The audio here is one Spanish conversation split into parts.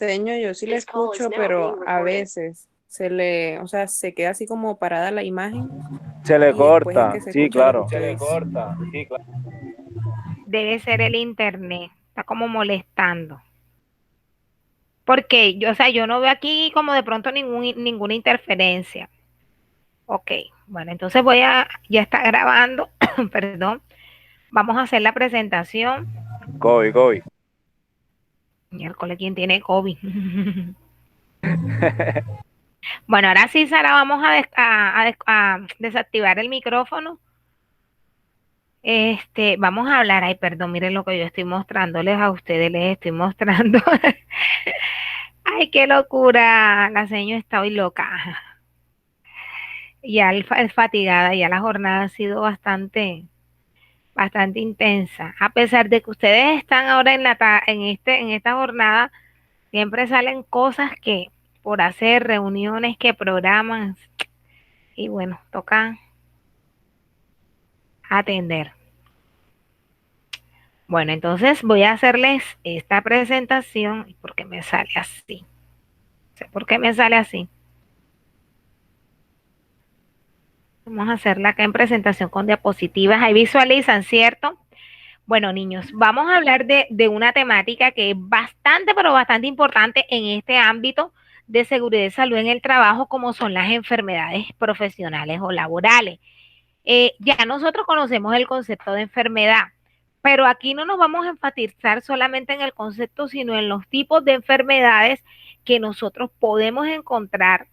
Señor, yo sí le escucho, pero a veces o sea, se queda así como parada la imagen Se le y después es corta, que se sí, escucha lo que claro. usted dice. Debe ser el internet, está como molestando. Porque yo, o sea, yo no veo aquí como de pronto ninguna interferencia. Ok, bueno, entonces ya está grabando, perdón. Vamos a hacer la presentación. COVID, COVID. Miércoles, ¿quién tiene COVID? Bueno, ahora sí, Sara, vamos a desactivar el micrófono. Vamos a hablar, ay, perdón, miren lo que yo estoy mostrándoles a ustedes, les estoy mostrando. Ay, qué locura, la señora está hoy loca. Ya fatigada, ya la jornada ha sido bastante intensa. A pesar de que ustedes están ahora en esta jornada, siempre salen cosas que por hacer, reuniones que programan, y bueno, toca atender. Bueno, entonces voy a hacerles esta presentación porque me sale así. No sé por qué me sale así. Vamos a hacerla acá en presentación con diapositivas. Ahí visualizan, ¿cierto? Bueno, niños, vamos a hablar de una temática que es bastante, pero bastante importante en este ámbito de seguridad y salud en el trabajo, como son las enfermedades profesionales o laborales. Ya nosotros conocemos el concepto de enfermedad, pero aquí no nos vamos a enfatizar solamente en el concepto, sino en los tipos de enfermedades que nosotros podemos encontrar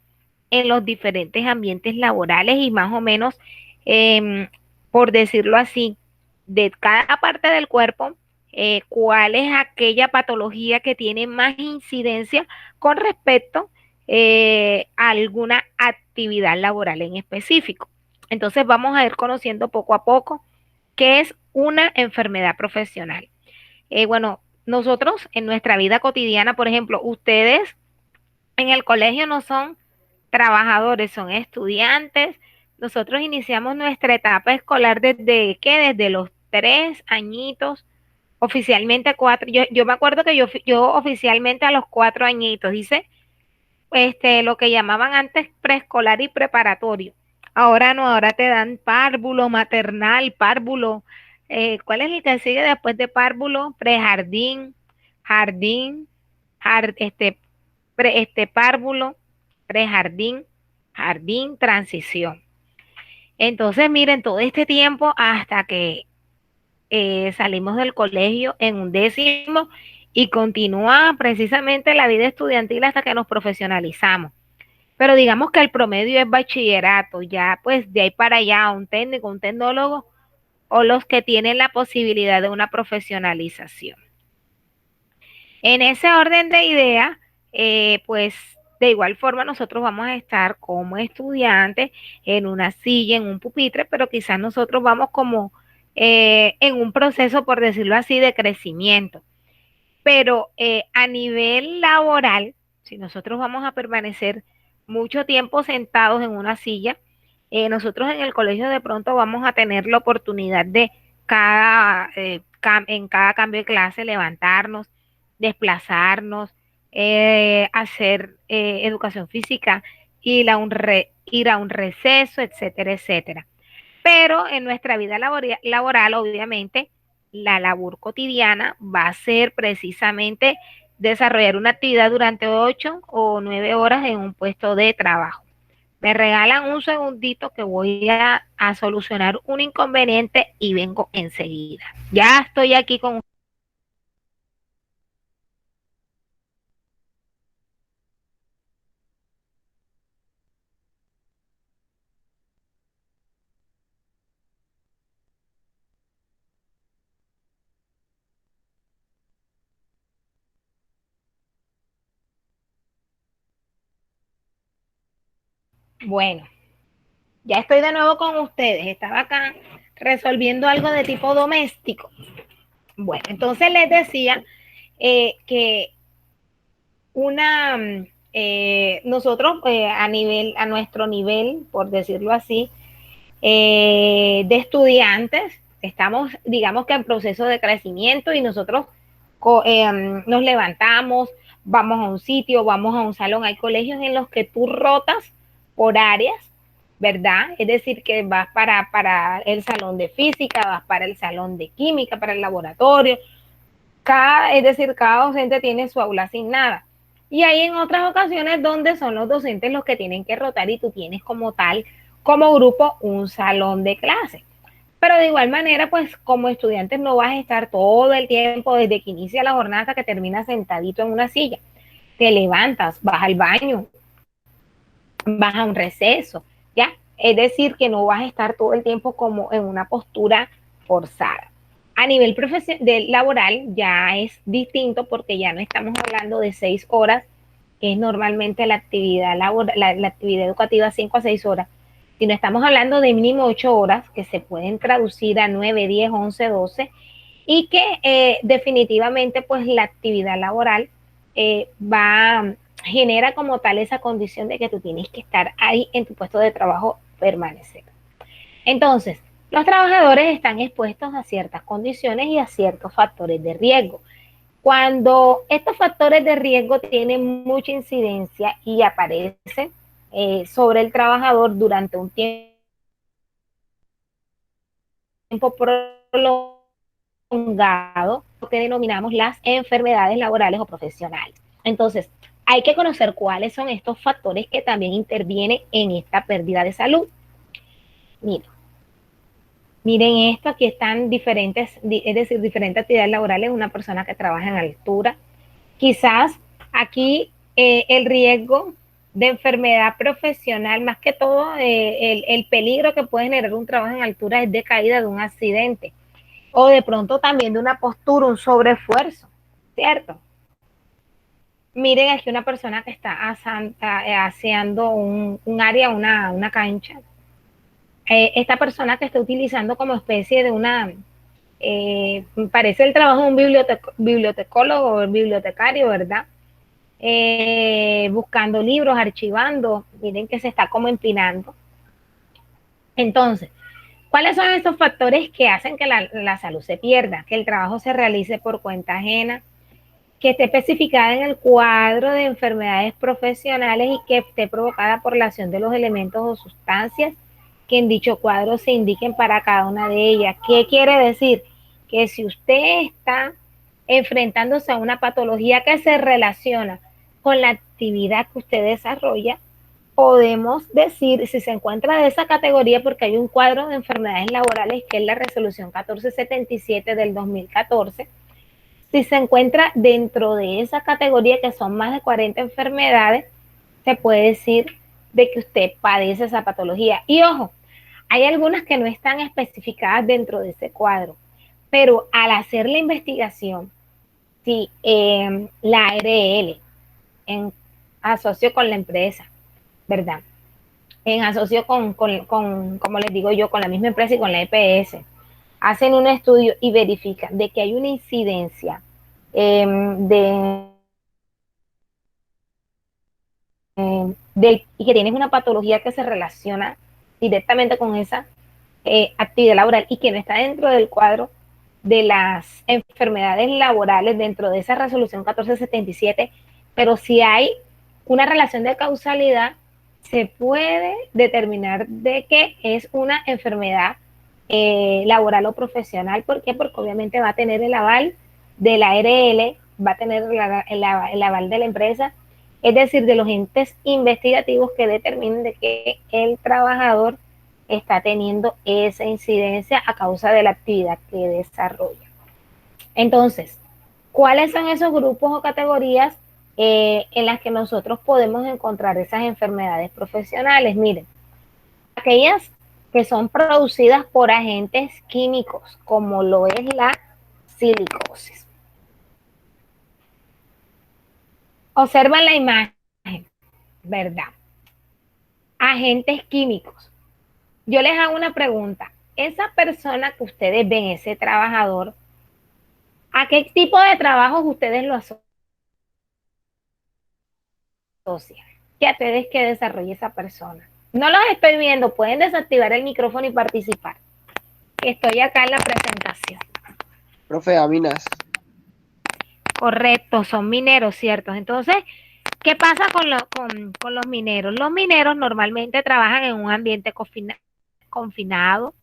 en los diferentes ambientes laborales y más o menos, por decirlo así, de cada parte del cuerpo, cuál es aquella patología que tiene más incidencia con respecto a alguna actividad laboral en específico. Entonces vamos a ir conociendo poco a poco qué es una enfermedad profesional. Bueno, nosotros en nuestra vida cotidiana, por ejemplo, ustedes en el colegio no son trabajadores, son estudiantes. Nosotros iniciamos nuestra etapa escolar desde, ¿qué? Desde los 3 añitos, oficialmente 4. Yo me acuerdo que yo oficialmente a los 4 añitos hice lo que llamaban antes preescolar y preparatorio. Ahora no, ahora te dan párvulo, maternal, párvulo. ¿Cuál es el que sigue después de párvulo? Prejardín, jardín, jar- este, párvulo, prejardín, jardín, transición. Entonces, miren, todo este tiempo hasta que salimos del colegio en 11º y continúa precisamente la vida estudiantil hasta que nos profesionalizamos. Pero digamos que el promedio es bachillerato, ya pues de ahí para allá un técnico, un tecnólogo o los que tienen la posibilidad de una profesionalización. En ese orden de ideas, pues de igual forma nosotros vamos a estar como estudiantes en una silla, en un pupitre, pero quizás nosotros vamos como en un proceso, por decirlo así, de crecimiento. Pero a nivel laboral, si nosotros vamos a permanecer mucho tiempo sentados en una silla, nosotros en el colegio de pronto vamos a tener la oportunidad de en cada cambio de clase levantarnos, desplazarnos, hacer educación física, ir a un receso, etcétera, etcétera. Pero en nuestra vida laboral, obviamente, la labor cotidiana va a ser precisamente desarrollar una actividad durante 8 o 9 horas en un puesto de trabajo. Me regalan un segundito que voy a solucionar un inconveniente y vengo enseguida. Ya estoy aquí con. Bueno, ya estoy de nuevo con ustedes. Estaba acá resolviendo algo de tipo doméstico. Bueno, entonces les decía que nosotros a nuestro nivel, por decirlo así, de estudiantes, estamos, digamos que en proceso de crecimiento y nosotros nos levantamos, vamos a un sitio, vamos a un salón. Hay colegios en los que tú rotas por áreas, ¿verdad? Es decir, que vas para el salón de física, vas para el salón de química, para el laboratorio. Es decir, cada docente tiene su aula asignada. Y hay en otras ocasiones donde son los docentes los que tienen que rotar y tú tienes como tal, como grupo, un salón de clase. Pero de igual manera, pues como estudiantes no vas a estar todo el tiempo desde que inicia la jornada hasta que termina sentadito en una silla. Te levantas, vas al baño, vas a un receso, ¿ya? Es decir, que no vas a estar todo el tiempo como en una postura forzada. A nivel laboral ya es distinto porque ya no estamos hablando de 6 horas, que es normalmente la actividad laboral, la actividad educativa 5 a 6 horas, sino estamos hablando de mínimo 8 horas que se pueden traducir a 9, 10, 11, 12 y que definitivamente pues la actividad laboral genera como tal esa condición de que tú tienes que estar ahí en tu puesto de trabajo, permanecer. Entonces, los trabajadores están expuestos a ciertas condiciones y a ciertos factores de riesgo. Cuando estos factores de riesgo tienen mucha incidencia y aparecen sobre el trabajador durante un tiempo prolongado, lo que denominamos las enfermedades laborales o profesionales. Entonces, hay que conocer cuáles son estos factores que también intervienen en esta pérdida de salud. Miren esto, aquí están diferentes, es decir, diferentes actividades laborales, una persona que trabaja en altura. Quizás aquí el riesgo de enfermedad profesional, más que todo el peligro que puede generar un trabajo en altura es de caída de un accidente o de pronto también de una postura, un sobreesfuerzo, ¿cierto? Miren aquí una persona que está aseando un área, una cancha. Esta persona que está utilizando como especie de una, parece el trabajo de un bibliotecólogo o bibliotecario, ¿verdad? Buscando libros, archivando, miren que se está como empinando. Entonces, ¿cuáles son estos factores que hacen que la salud se pierda? Que el trabajo se realice por cuenta ajena, que esté especificada en el cuadro de enfermedades profesionales y que esté provocada por la acción de los elementos o sustancias que en dicho cuadro se indiquen para cada una de ellas. ¿Qué quiere decir? Que si usted está enfrentándose a una patología que se relaciona con la actividad que usted desarrolla, podemos decir si se encuentra de esa categoría porque hay un cuadro de enfermedades laborales que es la resolución 1477 del 2014. Si se encuentra dentro de esa categoría que son más de 40 enfermedades, se puede decir de que usted padece esa patología. Y ojo, hay algunas que no están especificadas dentro de ese cuadro, pero al hacer la investigación, si la ARL en asocio con la empresa, ¿verdad? En asocio como les digo yo, con la misma empresa y con la EPS, hacen un estudio y verifican de que hay una incidencia y que tienes una patología que se relaciona directamente con esa actividad laboral y que no está dentro del cuadro de las enfermedades laborales dentro de esa resolución 1477, pero si hay una relación de causalidad, se puede determinar de que es una enfermedad laboral o profesional. ¿Por qué? Porque obviamente va a tener el aval de la ARL, va a tener el aval de la empresa, es decir, de los entes investigativos que determinen de que el trabajador está teniendo esa incidencia a causa de la actividad que desarrolla. Entonces, ¿cuáles son esos grupos o categorías en las que nosotros podemos encontrar esas enfermedades profesionales? Miren, aquellas que son producidas por agentes químicos, como lo es la silicosis. Observan la imagen, ¿verdad? Agentes químicos. Yo les hago una pregunta. Esa persona que ustedes ven, ese trabajador, ¿a qué tipo de trabajos ustedes lo asocian? ¿Qué a ustedes que desarrolle esa persona? No los estoy viendo, pueden desactivar el micrófono y participar. Estoy acá en la presentación. Profe, aminas. Correcto, son mineros, ¿cierto? Entonces, ¿qué pasa con los mineros? Los mineros normalmente trabajan en un ambiente confinado,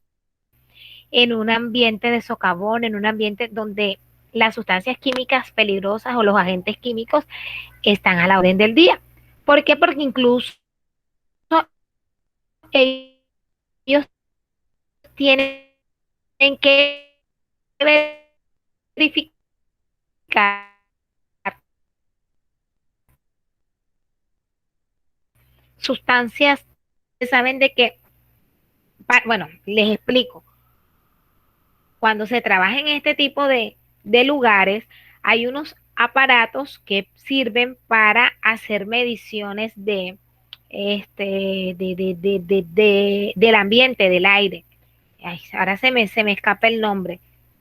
en un ambiente de socavón, en un ambiente donde las sustancias químicas peligrosas o los agentes químicos están a la orden del día. ¿Por qué? Porque incluso ellos tienen que verificar sustancias, saben de que, bueno, les explico, cuando se trabaja en este tipo de lugares, hay unos aparatos que sirven para hacer mediciones del ambiente, del aire. Ay, ahora se me escapa el nombre.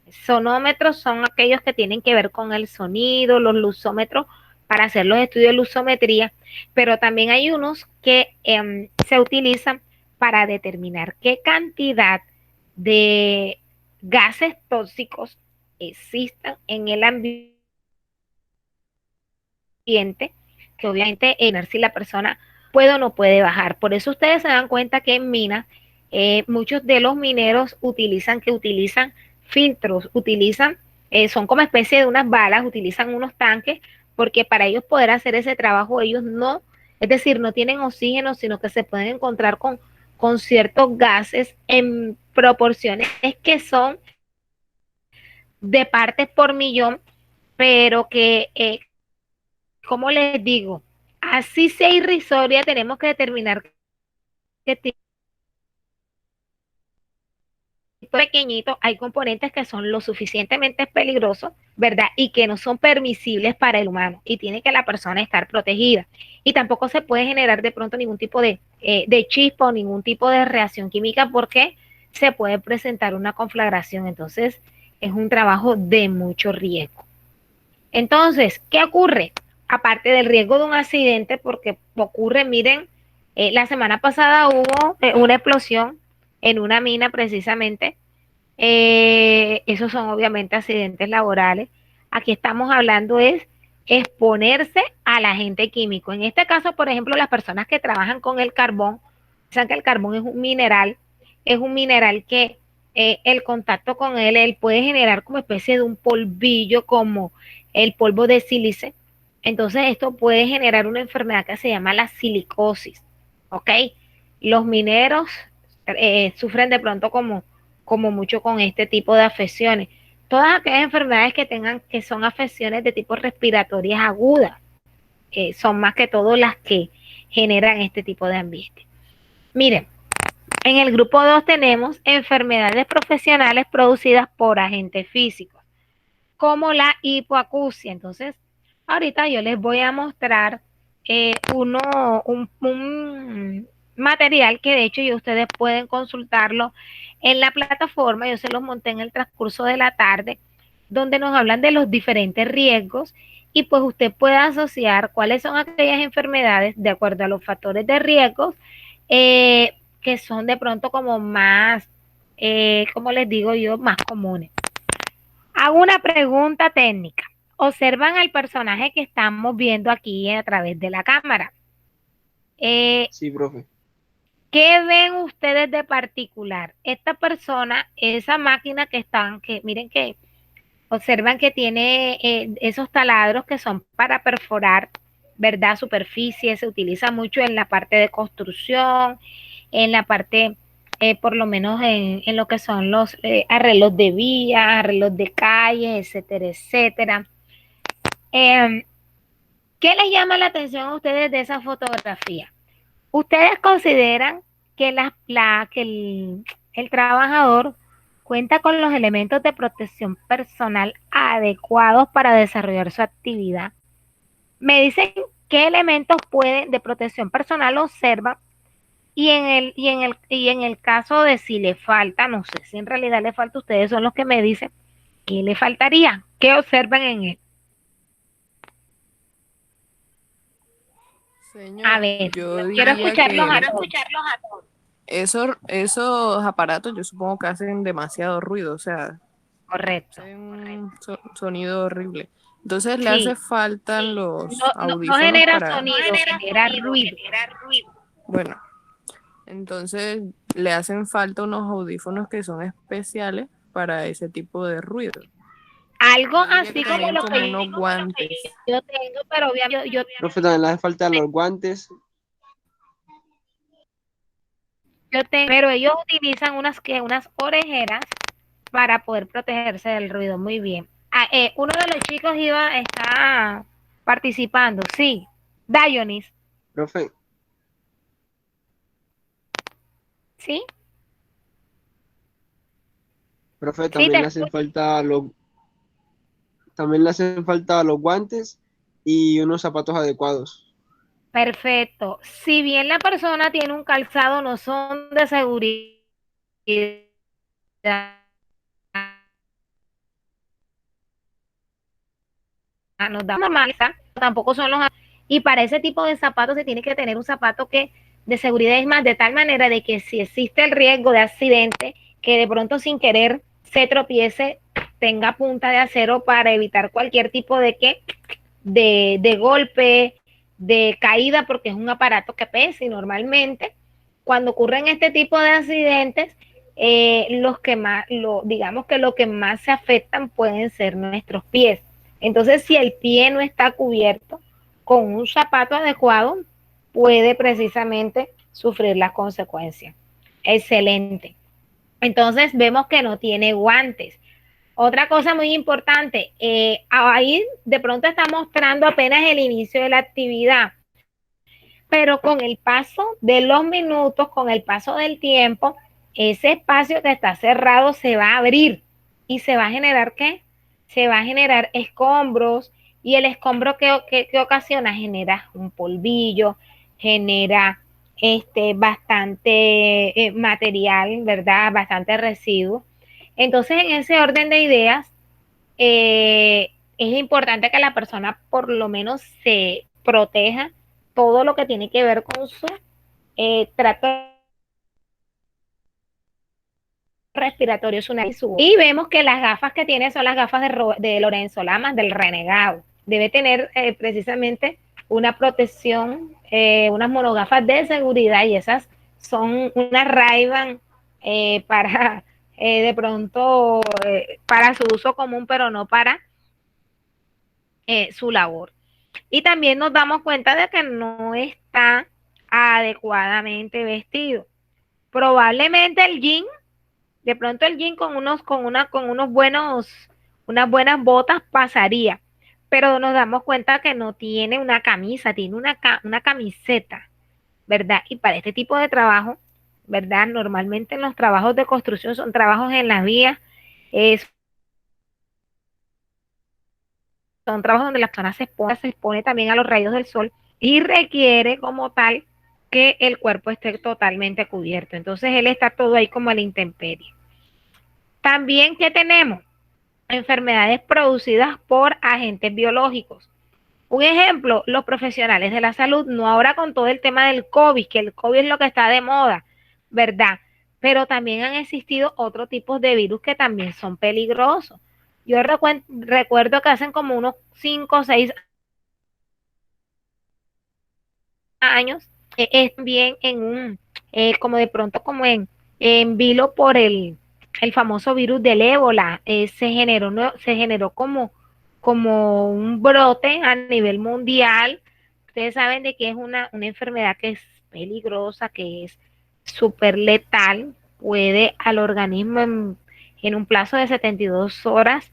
Sonómetros son aquellos que tienen que ver con el sonido, los luzómetros para hacer los estudios de luzometría, pero también hay unos que se utilizan para determinar qué cantidad de gases tóxicos existan en el ambiente, que obviamente si la persona puede o no puede bajar. Por eso ustedes se dan cuenta que en minas muchos de los mineros utilizan filtros, son como especie de unas balas, utilizan unos tanques, porque para ellos poder hacer ese trabajo, ellos no, es decir, no tienen oxígeno, sino que se pueden encontrar con ciertos gases en proporciones que son de partes por millón, pero que, como les digo, así sea irrisoria, tenemos que determinar qué tipo pequeñito, hay componentes que son lo suficientemente peligrosos, ¿verdad? Y que no son permisibles para el humano y tiene que la persona estar protegida. Y tampoco se puede generar de pronto ningún tipo de chispa o ningún tipo de reacción química porque se puede presentar una conflagración. Entonces, es un trabajo de mucho riesgo. Entonces, ¿qué ocurre? Aparte del riesgo de un accidente, porque ocurre, miren, la semana pasada hubo una explosión en una mina precisamente. Esos son obviamente accidentes laborales. Aquí estamos hablando es exponerse al agente químico. En este caso, por ejemplo, las personas que trabajan con el carbón, saben que el carbón es un mineral que el contacto con él puede generar como especie de un polvillo, como el polvo de sílice. Entonces, esto puede generar una enfermedad que se llama la silicosis. ¿Ok? Los mineros sufren de pronto como mucho con este tipo de afecciones. Todas aquellas enfermedades que son afecciones de tipo respiratorias agudas, son más que todo las que generan este tipo de ambiente. Miren, en el grupo 2 tenemos enfermedades profesionales producidas por agentes físicos, como la hipoacusia. Entonces, ahorita yo les voy a mostrar un material que de hecho ustedes pueden consultarlo en la plataforma. Yo se los monté en el transcurso de la tarde, donde nos hablan de los diferentes riesgos y pues usted puede asociar cuáles son aquellas enfermedades de acuerdo a los factores de riesgos que son de pronto como más, como les digo yo, más comunes. Hago una pregunta técnica. Observan al personaje que estamos viendo aquí a través de la cámara. Sí, profe. ¿Qué ven ustedes de particular? Esta persona, esa máquina que miren que observan que tiene esos taladros que son para perforar, ¿verdad? Superficie, se utiliza mucho en la parte de construcción, en la parte, por lo menos en lo que son los arreglos de vías, arreglos de calles, etcétera, etcétera. ¿Qué les llama la atención a ustedes de esa fotografía? ¿Ustedes consideran que, el trabajador cuenta con los elementos de protección personal adecuados para desarrollar su actividad? Me dicen qué elementos de protección personal observan y en el caso de si le falta, no sé si en realidad le falta, ustedes son los que me dicen qué le faltaría, qué observan en él. Señor, A ver, yo quiero diría escucharlos que a todos. esos aparatos yo supongo que hacen demasiado ruido, o sea, Correcto. hacen un sonido horrible. Entonces le Sí, hace falta los no audífonos genera para, sonido, genera ruido. bueno, entonces le hacen falta unos audífonos que son especiales para ese tipo de ruido. Algo Yo diría que así como también lo como que unos guantes. yo tengo, pero obviamente Profe, también le hace falta los guantes. yo tengo, pero ellos utilizan unas orejeras para poder protegerse del ruido. Muy bien. Uno de los chicos está participando, sí. Dionis, Profe, ¿sí? profe, Sí, también le hacen falta los guantes y unos zapatos adecuados. perfecto. Si bien la persona tiene un calzado, no son de seguridad. Nos da normaliza, tampoco son los. Y para ese tipo de zapatos se tiene que tener un zapato que de seguridad es más, de tal manera de que si existe el riesgo de accidente, que de pronto sin querer se tropiece, tenga punta de acero para evitar cualquier tipo de golpe, de caída, porque es un aparato que pesa y normalmente cuando ocurren este tipo de accidentes, los que más, digamos que lo que más se afectan pueden ser nuestros pies. Entonces, si el pie no está cubierto con un zapato adecuado, puede precisamente sufrir las consecuencias. Excelente. Entonces, vemos que no tiene guantes. Otra cosa muy importante, ahí de pronto está mostrando apenas el inicio de la actividad, pero con el paso de los minutos, con el paso del tiempo, ese espacio que está cerrado se va a abrir y se va a generar ¿qué? Se va a generar escombros y el escombro que ocasiona genera un polvillo, genera bastante material, ¿verdad? Bastante residuo. Entonces, en ese orden de ideas, es importante que la persona por lo menos se proteja todo lo que tiene que ver con su trato respiratorio, su nariz, su boca. Y vemos que las gafas que tiene son las gafas de Lorenzo Lamas, del renegado. Debe tener precisamente una protección, unas monogafas de seguridad y esas son una Ray-Ban para de pronto para su uso común, pero no para su labor. Y también nos damos cuenta de que no está adecuadamente vestido. Probablemente el jean, de pronto el jean con unas buenas botas pasaría, pero nos damos cuenta que no tiene una camisa, tiene una camiseta, ¿verdad? Y para este tipo de trabajo, ¿verdad? Normalmente en los trabajos de construcción son trabajos en las vías, es son trabajos donde la persona se expone también a los rayos del sol y requiere como tal que el cuerpo esté totalmente cubierto. Entonces él está todo ahí como a la intemperie. También, ¿qué tenemos? Enfermedades producidas por agentes biológicos. Un ejemplo, los profesionales de la salud, no ahora con todo el tema del COVID, que el COVID es lo que está de moda, ¿verdad? Pero también han existido otros tipos de virus que también son peligrosos. Yo recuerdo que hacen como unos 5 o 6 años, es bien como de pronto como en vilo por el famoso virus del ébola, se generó como un brote a nivel mundial. Ustedes saben de que es una enfermedad que es peligrosa, que es súper letal, puede al organismo en un plazo de 72 horas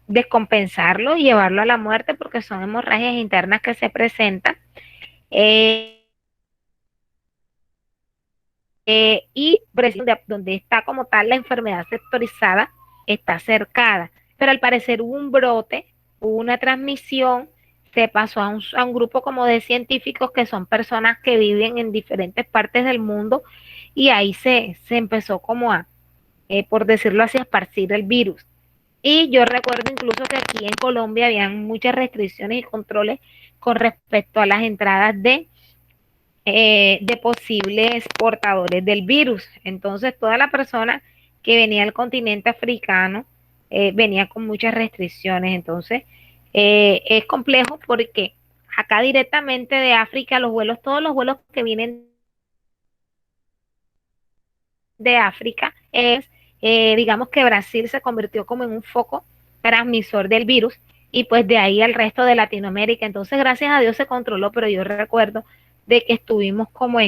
descompensarlo y llevarlo a la muerte porque son hemorragias internas que se presentan. Eh, y donde está como tal la enfermedad sectorizada, está cercada. Pero al parecer hubo un brote, hubo una transmisión, se pasó a un grupo como de científicos que son personas que viven en diferentes partes del mundo y ahí se empezó como por decirlo así, a esparcir el virus. Y yo recuerdo incluso que aquí en Colombia habían muchas restricciones y controles con respecto a las entradas de posibles portadores del virus. Entonces, toda la persona que venía del continente africano venía con muchas restricciones. Entonces, es complejo porque acá directamente de África, todos los vuelos que vienen de África digamos que Brasil se convirtió como en un foco transmisor del virus y pues de ahí al resto de Latinoamérica. Entonces, gracias a Dios se controló, pero yo recuerdo de que estuvimos como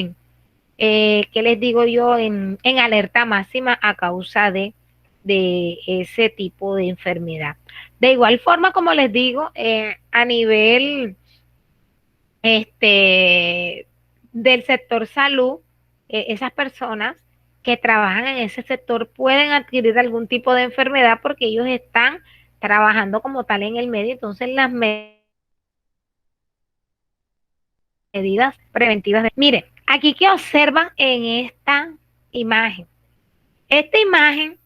¿qué les digo yo? En alerta máxima a causa de ese tipo de enfermedad. De igual forma, como les digo, a nivel del sector salud, esas personas que trabajan en ese sector pueden adquirir algún tipo de enfermedad porque ellos están trabajando como tal en el medio, entonces las medidas preventivas. Mire, aquí que observan en esta imagen. Esta imagen,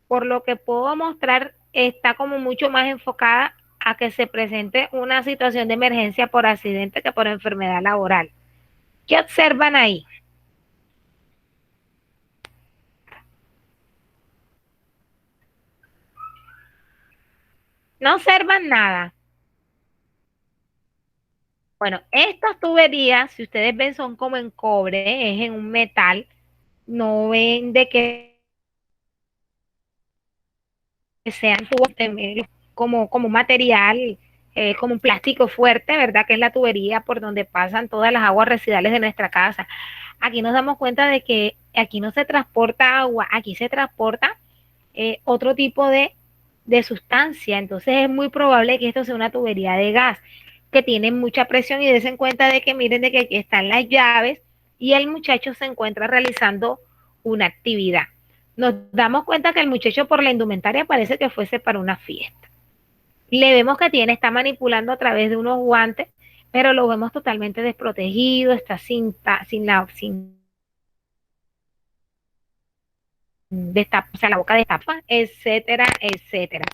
por lo que puedo mostrar, está como mucho más enfocada a que se presente una situación de emergencia por accidente que por enfermedad laboral. ¿Qué observan ahí? No observan nada. Bueno, estas tuberías, si ustedes ven, son como en cobre, es en un metal. No ven de que sean tubos como material, como un plástico fuerte, ¿verdad? Que es la tubería por donde pasan todas las aguas residuales de nuestra casa. Aquí nos damos cuenta de que aquí no se transporta agua, aquí se transporta otro tipo de sustancia. Entonces es muy probable que esto sea una tubería de gas que tiene mucha presión y desen cuenta de que miren de que aquí están las llaves y el muchacho se encuentra realizando una actividad. Nos damos cuenta que el muchacho por la indumentaria parece que fuese para una fiesta. Le vemos que está manipulando a través de unos guantes, pero lo vemos totalmente desprotegido, está sin destapa, o sea, la boca destapa, etcétera, etcétera.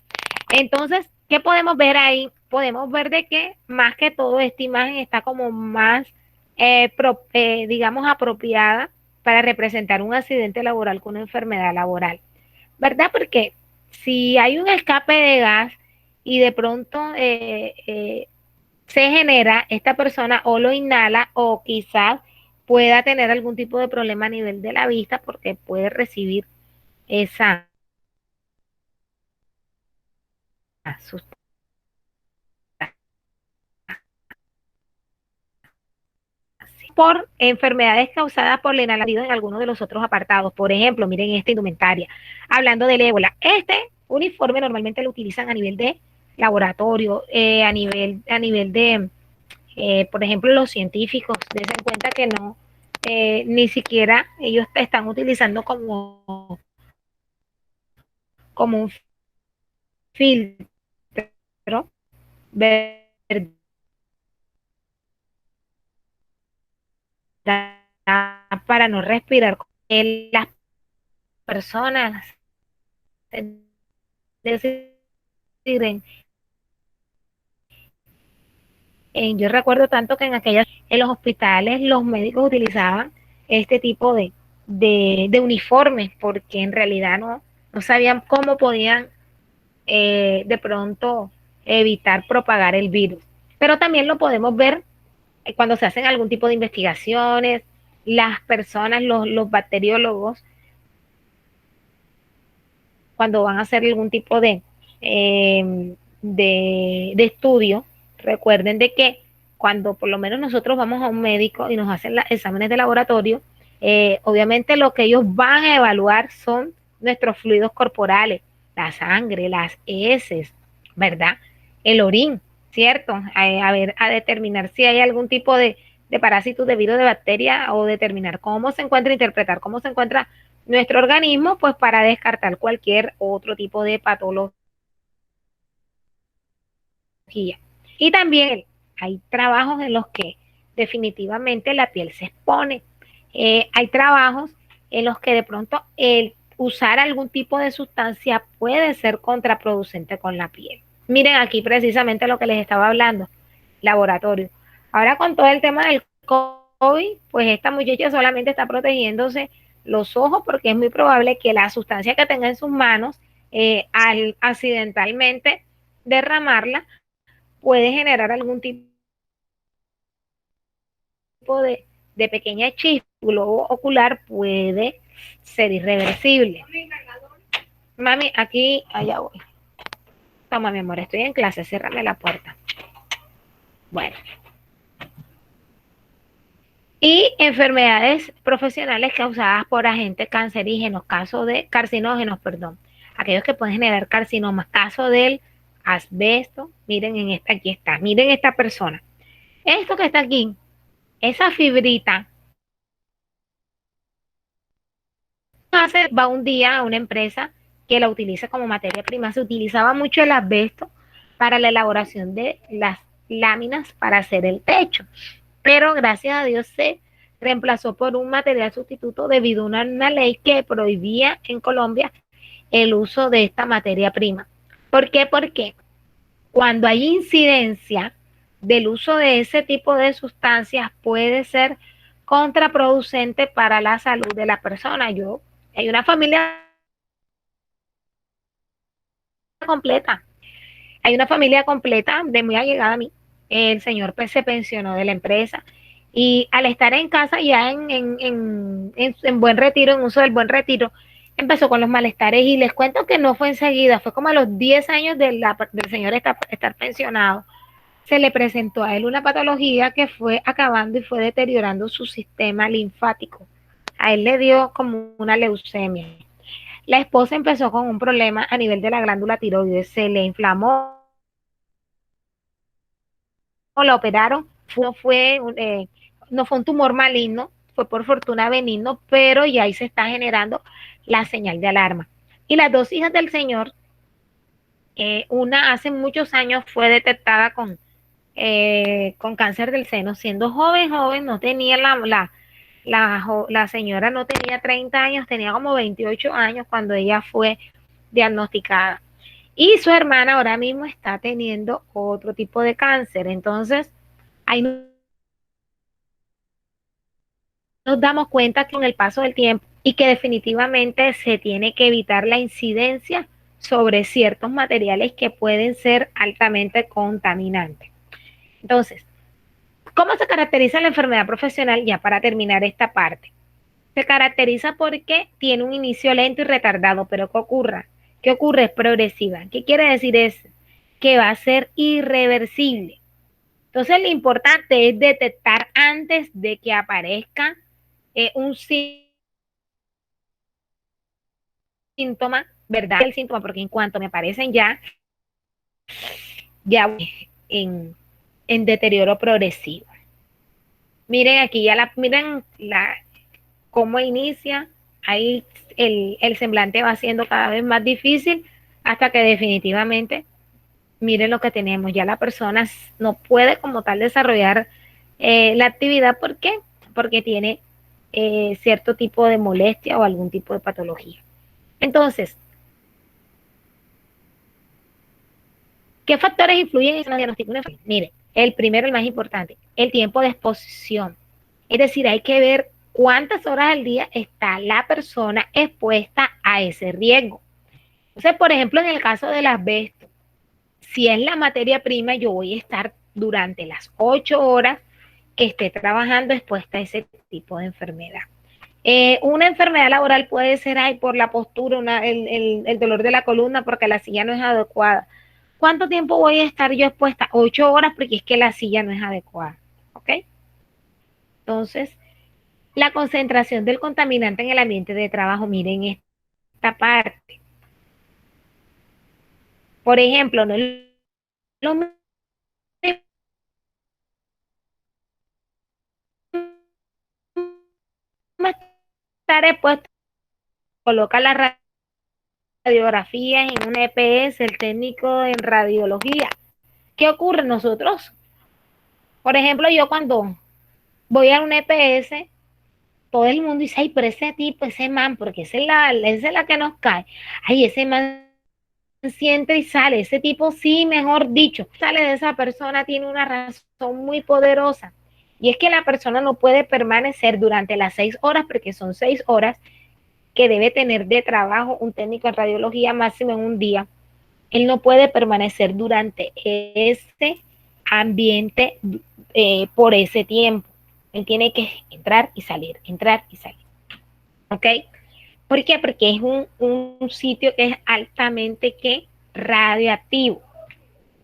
Entonces, ¿qué podemos ver ahí? Podemos ver de que más que todo esta imagen está como más, digamos, apropiada para representar un accidente laboral con una enfermedad laboral, ¿verdad? Porque si hay un escape de gas y de pronto se genera, esta persona o lo inhala o quizás pueda tener algún tipo de problema a nivel de la vista porque puede recibir esa sustancia por enfermedades causadas por la inhalación en algunos de los otros apartados. Por ejemplo, miren esta indumentaria. Hablando del ébola, este uniforme normalmente lo utilizan a nivel de laboratorio, a nivel de, por ejemplo, los científicos, dense en cuenta que no, ni siquiera ellos están utilizando como un filtro, ¿verdad? Para no respirar. Las personas deciden, yo recuerdo tanto que en los hospitales los médicos utilizaban este tipo de uniformes porque en realidad no sabían cómo podían de pronto evitar propagar el virus. Pero también lo podemos ver cuando se hacen algún tipo de investigaciones, las personas, los bacteriólogos, cuando van a hacer algún tipo de estudio, recuerden de que cuando por lo menos nosotros vamos a un médico y nos hacen exámenes de laboratorio, obviamente lo que ellos van a evaluar son nuestros fluidos corporales, la sangre, las heces, ¿verdad? El orín, ¿cierto? A determinar si hay algún tipo de parásitos, de virus, de bacteria, o determinar cómo se encuentra, interpretar cómo se encuentra nuestro organismo, pues para descartar cualquier otro tipo de patología. Y también hay trabajos en los que definitivamente la piel se expone. Hay trabajos en los que de pronto el usar algún tipo de sustancia puede ser contraproducente con la piel. Miren aquí precisamente lo que les estaba hablando, laboratorio. Ahora con todo el tema del COVID, pues esta muchacha solamente está protegiéndose los ojos porque es muy probable que la sustancia que tenga en sus manos al accidentalmente derramarla, puede generar algún tipo de pequeña chispa. El globo ocular puede ser irreversible. Mami, aquí, allá voy. Toma, mi amor, estoy en clase, ciérrame la puerta. Bueno. Y enfermedades profesionales causadas por agentes cancerígenos, caso de carcinógenos, perdón. Aquellos que pueden generar carcinomas, caso del asbesto. Miren en esta, aquí está. Miren esta persona. Esto que está aquí, esa fibrita, va un día a una empresa que la utiliza como materia prima. Se utilizaba mucho el asbesto para la elaboración de las láminas para hacer el techo, pero gracias a Dios se reemplazó por un material sustituto debido a una ley que prohibía en Colombia el uso de esta materia prima. ¿Por qué? Porque cuando hay incidencia del uso de ese tipo de sustancias puede ser contraproducente para la salud de la persona. Hay una familia completa, hay una familia completa de muy allegada a mí. El señor se pensionó de la empresa y al estar en casa ya en buen retiro, en uso del buen retiro, empezó con los malestares y les cuento que no fue enseguida, fue como a los 10 años del señor estar pensionado. Se le presentó a él una patología que fue acabando y fue deteriorando su sistema linfático. A él le dio como una leucemia. La esposa empezó con un problema a nivel de la glándula tiroides, se le inflamó, la operaron, no fue un tumor maligno, fue por fortuna benigno, pero ya ahí se está generando la señal de alarma. Y las dos hijas del señor, una hace muchos años fue detectada con cáncer del seno, siendo joven, no tenía la señora no tenía 30 años, tenía como 28 años cuando ella fue diagnosticada. Y su hermana ahora mismo está teniendo otro tipo de cáncer. Entonces, ahí nos damos cuenta que con el paso del tiempo y que definitivamente se tiene que evitar la incidencia sobre ciertos materiales que pueden ser altamente contaminantes. Entonces, ¿cómo se caracteriza la enfermedad profesional? Ya para terminar esta parte. Se caracteriza porque tiene un inicio lento y retardado, pero ¿qué ocurre? ¿Qué ocurre? Es progresiva. ¿Qué quiere decir eso? Que va a ser irreversible. Entonces, lo importante es detectar antes de que aparezca un síntoma, ¿verdad? El síntoma, porque en cuanto me aparecen ya en deterioro progresivo. Miren aquí, miren cómo inicia, ahí el semblante va siendo cada vez más difícil hasta que definitivamente, miren lo que tenemos, ya la persona no puede como tal desarrollar la actividad. ¿Por qué? Porque tiene cierto tipo de molestia o algún tipo de patología. Entonces, ¿qué factores influyen en el diagnóstico? Mire, el primero, el más importante, el tiempo de exposición. Es decir, hay que ver cuántas horas al día está la persona expuesta a ese riesgo. Entonces, por ejemplo, en el caso del asbesto, si es la materia prima, yo voy a estar durante las 8 horas que esté trabajando expuesta a ese tipo de enfermedad. Una enfermedad laboral puede ser por la postura, el dolor de la columna porque la silla no es adecuada. ¿Cuánto tiempo voy a estar yo expuesta? 8 horas porque es que la silla no es adecuada. ¿Ok? Entonces, la concentración del contaminante en el ambiente de trabajo, miren esta parte. Por ejemplo, no es lo mismo estar expuesto, coloca las radiografías en un EPS, el técnico en radiología. ¿Qué ocurre? Nosotros, por ejemplo, yo cuando voy a un EPS, todo el mundo dice, ay, pero ese tipo, ese man, porque esa es la que nos cae. Ay, ese man siente y sale, ese tipo sí, mejor dicho, sale de esa persona, tiene una razón muy poderosa. Y es que la persona no puede permanecer durante las 6 horas, porque son 6 horas, que debe tener de trabajo un técnico en radiología máximo en un día, él no puede permanecer durante ese ambiente por ese tiempo. Él tiene que entrar y salir, entrar y salir. ¿Ok? ¿Por qué? Porque es un sitio que es altamente radioactivo.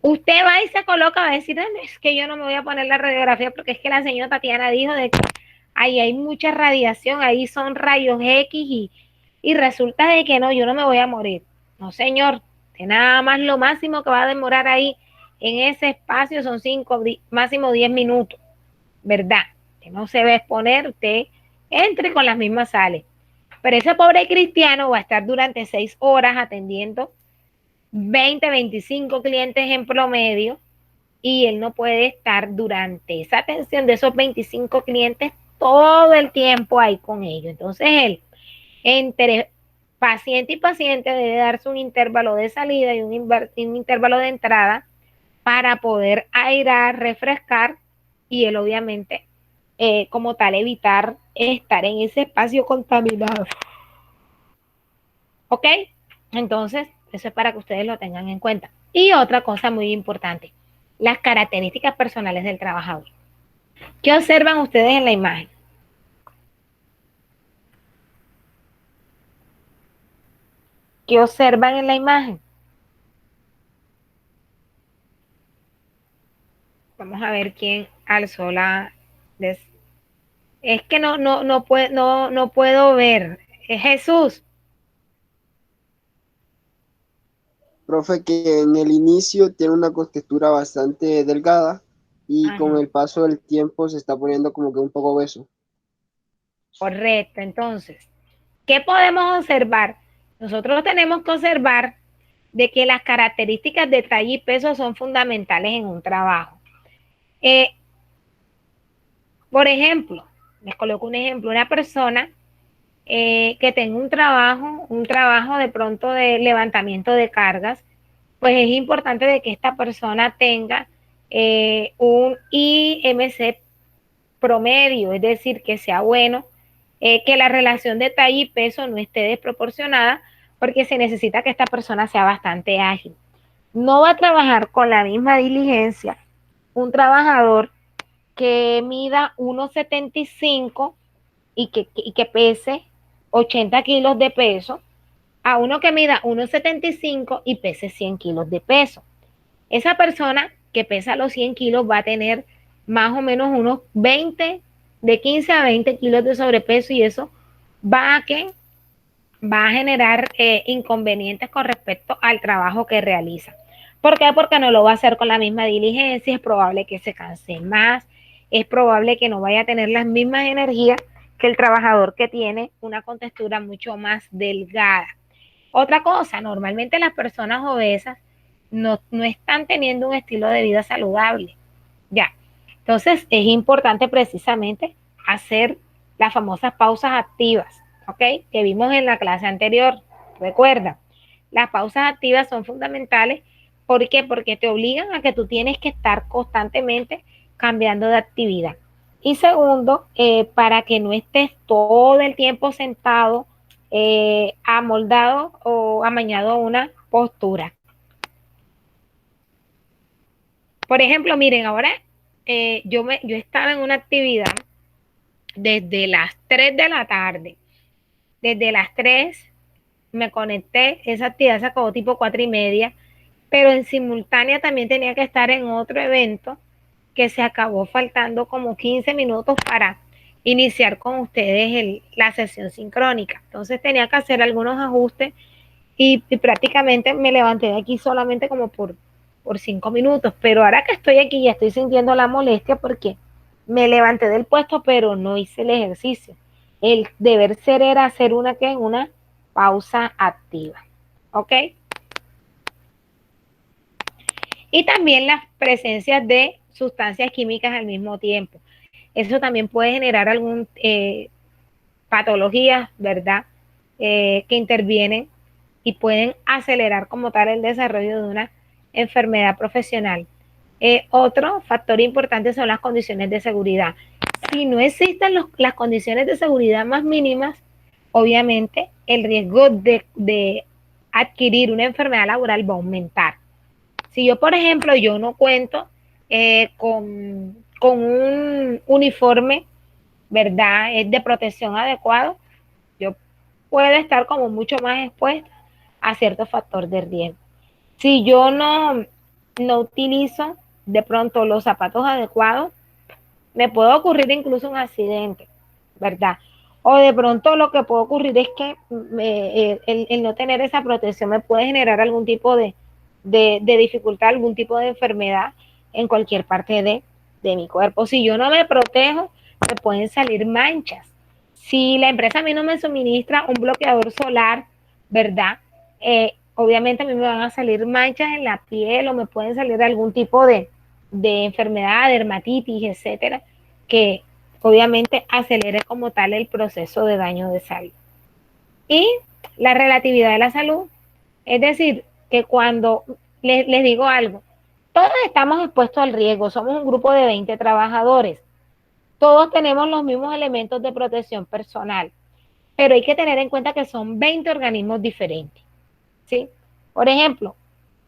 Usted va y se coloca, va a decir, no, es que yo no me voy a poner la radiografía porque es que la señora Tatiana dijo de que ahí hay mucha radiación, ahí son rayos X y resulta de que no, yo no me voy a morir. No, señor, de nada más lo máximo que va a demorar ahí en ese espacio son 5, máximo 10 minutos, ¿verdad? Que no se va a exponer, usted entre con las mismas sales. Pero ese pobre cristiano va a estar durante 6 horas atendiendo 20, 25 clientes en promedio y él no puede estar durante esa atención de esos 25 clientes todo el tiempo ahí con ellos. Entonces él, entre paciente y paciente, debe darse un intervalo de salida y un intervalo de entrada para poder airar, refrescar y él obviamente como tal evitar estar en ese espacio contaminado. ¿Ok? Entonces, eso es para que ustedes lo tengan en cuenta. Y otra cosa muy importante, las características personales del trabajador. ¿Qué observan ustedes en la imagen? ¿Qué observan en la imagen? Vamos a ver quién alzó la... Es que no puedo ver. Es Jesús. Profe, que en el inicio tiene una contextura bastante delgada y con Ajá, el paso del tiempo se está poniendo como que un poco obeso. correcto. Entonces, ¿qué podemos observar? Nosotros tenemos que observar de que las características de talla y peso son fundamentales en un trabajo. Eh, por ejemplo, les coloco un ejemplo, una persona que tenga un trabajo de pronto de levantamiento de cargas, pues es importante de que esta persona tenga un IMC promedio, es decir, que sea bueno, que la relación de talla y peso no esté desproporcionada, porque se necesita que esta persona sea bastante ágil. No va a trabajar con la misma diligencia un trabajador que mida 1,75 y que pese 80 kilos de peso, a uno que mida 1,75 y pese 100 kilos de peso. Esa persona que pesa los 100 kilos va a tener más o menos unos 20, de 15 a 20 kilos de sobrepeso y eso va a generar inconvenientes con respecto al trabajo que realiza. ¿Por qué? Porque no lo va a hacer con la misma diligencia, es probable que se canse más, es probable que no vaya a tener las mismas energías que el trabajador que tiene una contextura mucho más delgada. Otra cosa, normalmente las personas obesas no están teniendo un estilo de vida saludable. Ya. Entonces es importante precisamente hacer las famosas pausas activas, ¿ok? Que vimos en la clase anterior. Recuerda, las pausas activas son fundamentales. ¿Por qué? Porque te obligan a que tú tienes que estar constantemente cambiando de actividad. Y segundo, para que no estés todo el tiempo sentado, amoldado o amañado a una postura. Por ejemplo, miren, ahora yo estaba en una actividad desde las 3 de la tarde. Desde las 3 me conecté, esa actividad se acabó tipo 4:30, pero en simultánea también tenía que estar en otro evento que se acabó faltando como 15 minutos para iniciar con ustedes la sesión sincrónica. Entonces tenía que hacer algunos ajustes y prácticamente me levanté de aquí solamente como por 5 minutos, pero ahora que estoy aquí ya estoy sintiendo la molestia porque me levanté del puesto, pero no hice el ejercicio. El deber ser era hacer una pausa activa, ¿ok? Y también las presencias de sustancias químicas al mismo tiempo. Eso también puede generar algún patologías, ¿verdad? Que intervienen y pueden acelerar como tal el desarrollo de una enfermedad profesional. Otro factor importante son las condiciones de seguridad. Si no existen las condiciones de seguridad más mínimas, obviamente el riesgo de adquirir una enfermedad laboral va a aumentar. Si yo, por ejemplo, yo no cuento con un uniforme, ¿verdad? Es de protección adecuado, yo puedo estar como mucho más expuesta a cierto factor de riesgo. Si yo no utilizo de pronto los zapatos adecuados, me puede ocurrir incluso un accidente, ¿verdad? O de pronto lo que puede ocurrir es que el no tener esa protección me puede generar algún tipo de dificultad, algún tipo de enfermedad en cualquier parte de mi cuerpo. Si yo no me protejo, me pueden salir manchas. Si la empresa a mí no me suministra un bloqueador solar, ¿verdad? Obviamente a mí me van a salir manchas en la piel o me pueden salir algún tipo de enfermedad, dermatitis, etcétera, que obviamente acelere como tal el proceso de daño de salud. Y la relatividad de la salud, es decir, que cuando les digo algo, todos estamos expuestos al riesgo, somos un grupo de 20 trabajadores, todos tenemos los mismos elementos de protección personal, pero hay que tener en cuenta que son 20 organismos diferentes, ¿sí? Por ejemplo,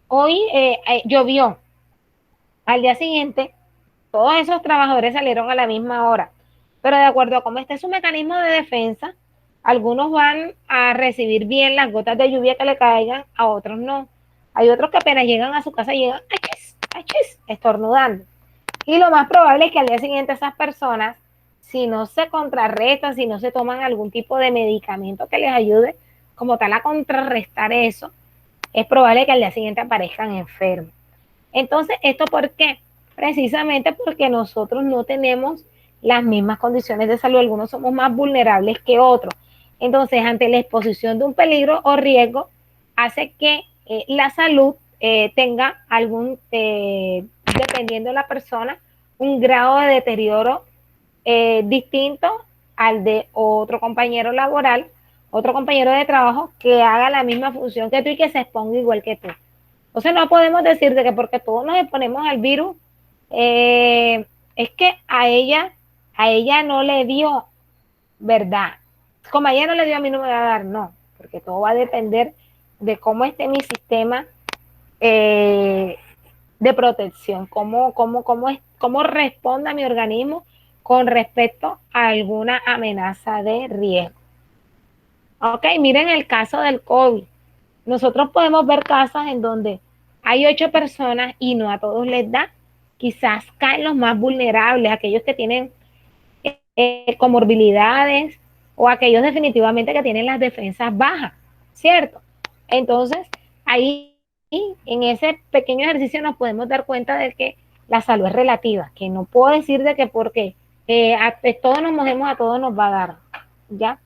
hoy llovió, al día siguiente todos esos trabajadores salieron a la misma hora, pero de acuerdo a cómo esté su mecanismo de defensa, algunos van a recibir bien las gotas de lluvia que le caigan, a otros no. Hay otros que apenas llegan a su casa llegan achis, achis, estornudando. Y lo más probable es que al día siguiente esas personas, si no se contrarrestan, si no se toman algún tipo de medicamento que les ayude como tal a contrarrestar eso, es probable que al día siguiente aparezcan enfermos. Entonces, ¿esto por qué? Precisamente porque nosotros no tenemos las mismas condiciones de salud, algunos somos más vulnerables que otros. Entonces, ante la exposición de un peligro o riesgo, hace que la salud tenga algún, dependiendo de la persona, un grado de deterioro distinto al de otro compañero laboral, otro compañero de trabajo que haga la misma función que tú y que se exponga igual que tú. Entonces no podemos decir de que porque todos nos exponemos al virus, es que a ella no le dio, ¿verdad? Como a ella no le dio, a mí no me va a dar, no, porque todo va a depender de cómo esté mi sistema de protección, cómo responda mi organismo con respecto a alguna amenaza de riesgo. Ok, miren el caso del COVID. Nosotros podemos ver casos en donde hay 8 personas y no a todos les da. Quizás caen los más vulnerables, aquellos que tienen comorbilidades o aquellos definitivamente que tienen las defensas bajas, ¿cierto? Entonces, ahí en ese pequeño ejercicio nos podemos dar cuenta de que la salud es relativa, que no puedo decir de que porque todos nos mojemos a todos nos va a dar. Ya,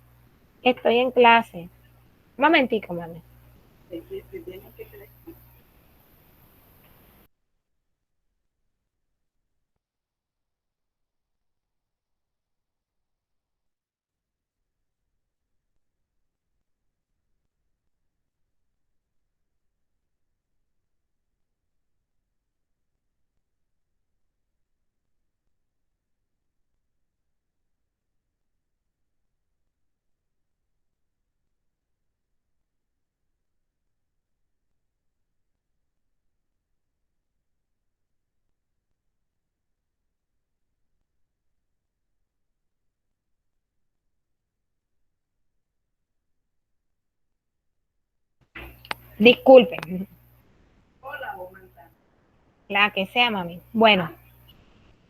estoy en clase. Un momentico, mami. Disculpen. La que sea, mami. Bueno,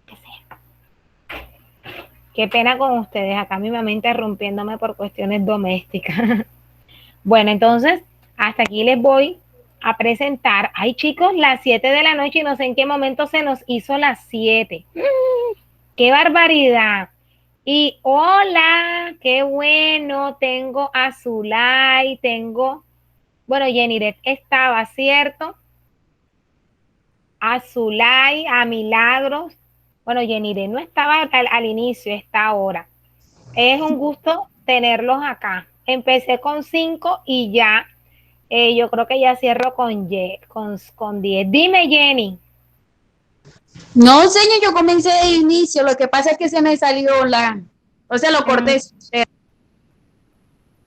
que sea. Qué pena con ustedes. Acá mi mamá interrumpiéndome por cuestiones domésticas. Bueno, entonces, hasta aquí les voy a presentar. Ay, chicos, las 7 de la noche y no sé en qué momento se nos hizo las 7. ¡Qué barbaridad! Y hola, qué bueno. Tengo a Zulay, tengo, bueno, Yeniret estaba, ¿cierto? A Zulay, a Milagros. Bueno, Yenire no estaba al inicio, está ahora. Es un gusto tenerlos acá. Empecé con 5 y ya, yo creo que ya cierro con 10. Dime, Jenny. No, señor, yo comencé de inicio. Lo que pasa es que se me salió o sea, lo corté.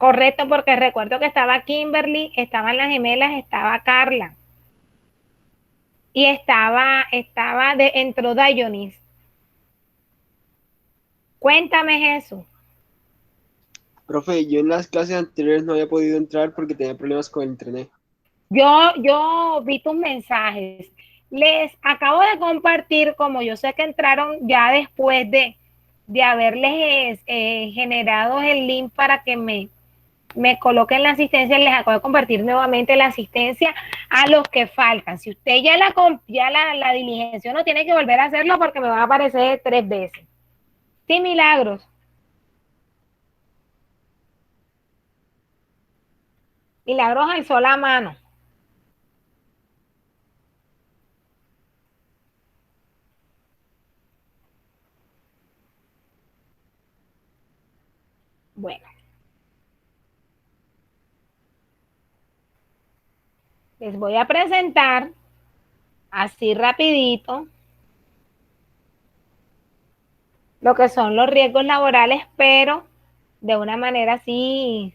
Correcto, porque recuerdo que estaba Kimberly, estaban las gemelas, estaba Carla. Y entró Dayonis. Cuéntame eso. Profe, yo en las clases anteriores no había podido entrar porque tenía problemas con el internet. Yo vi tus mensajes. Les acabo de compartir, como yo sé que entraron ya después de haberles generado el link para que me coloquen la asistencia, les acabo de compartir nuevamente la asistencia a los que faltan. Si usted ya la diligencia no tiene que volver a hacerlo porque me va a aparecer 3 veces. Sí, Milagros. Milagros alzó la mano. Bueno. Les voy a presentar así rapidito lo que son los riesgos laborales, pero de una manera así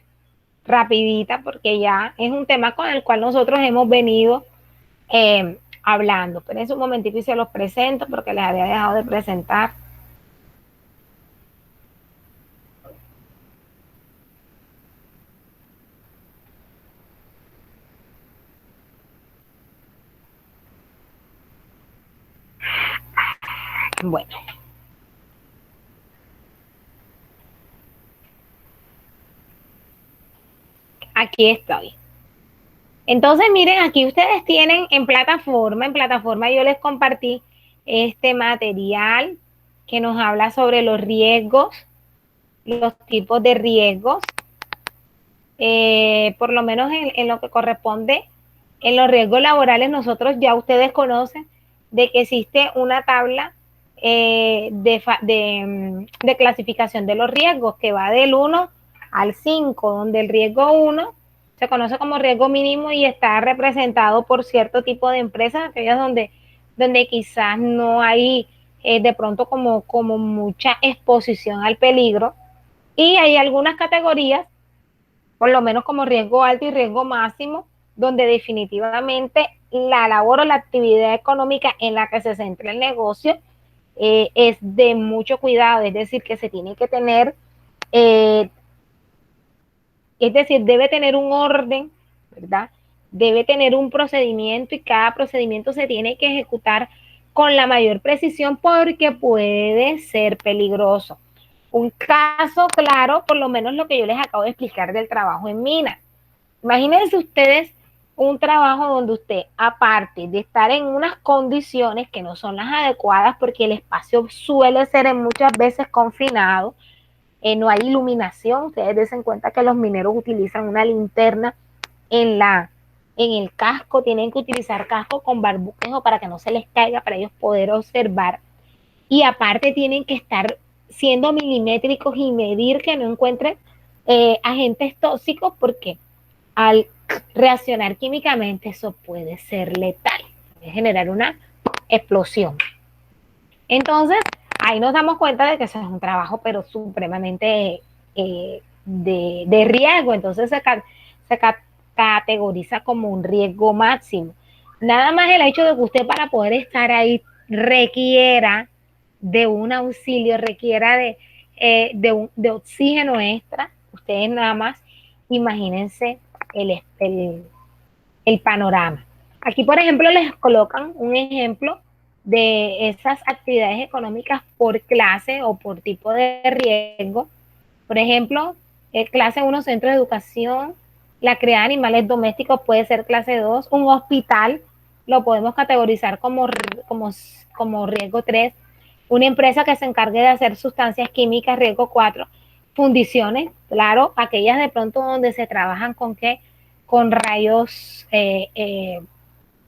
rapidita, porque ya es un tema con el cual nosotros hemos venido hablando. Pero en un momentito y se los presento porque les había dejado de presentar. Bueno. Aquí estoy. Entonces, miren, aquí ustedes tienen en plataforma yo les compartí este material que nos habla sobre los riesgos, los tipos de riesgos, por lo menos en lo que corresponde en los riesgos laborales, nosotros ya ustedes conocen de que existe una tabla de clasificación de los riesgos que va del 1 al 5, donde el riesgo 1 se conoce como riesgo mínimo y está representado por cierto tipo de empresas, aquellas donde quizás no hay de pronto como mucha exposición al peligro, y hay algunas categorías, por lo menos como riesgo alto y riesgo máximo, donde definitivamente la labor o la actividad económica en la que se centra el negocio es de mucho cuidado, es decir, que se tiene que tener, debe tener un orden, ¿verdad? Debe tener un procedimiento y cada procedimiento se tiene que ejecutar con la mayor precisión porque puede ser peligroso. Un caso claro, por lo menos lo que yo les acabo de explicar del trabajo en mina. Imagínense ustedes un trabajo donde usted, aparte de estar en unas condiciones que no son las adecuadas porque el espacio suele ser muchas veces confinado, no hay iluminación, ustedes den cuenta que los mineros utilizan una linterna en el casco, tienen que utilizar casco con barbuquejo para que no se les caiga, para ellos poder observar, y aparte tienen que estar siendo milimétricos y medir que no encuentren agentes tóxicos, porque al reaccionar químicamente eso puede ser letal, puede generar una explosión. Entonces, ahí nos damos cuenta de que eso es un trabajo, pero supremamente de riesgo. Entonces, se categoriza como un riesgo máximo. Nada más el hecho de que usted, para poder estar ahí, requiera de un auxilio, requiera de oxígeno extra. Ustedes nada más imagínense el panorama. Aquí, por ejemplo, les colocan un ejemplo de esas actividades económicas por clase o por tipo de riesgo. Por ejemplo, clase 1, centro de educación, la cría de animales domésticos puede ser clase 2, un hospital lo podemos categorizar como riesgo 3, una empresa que se encargue de hacer sustancias químicas, riesgo 4, fundiciones, claro, aquellas de pronto donde se trabajan con rayos,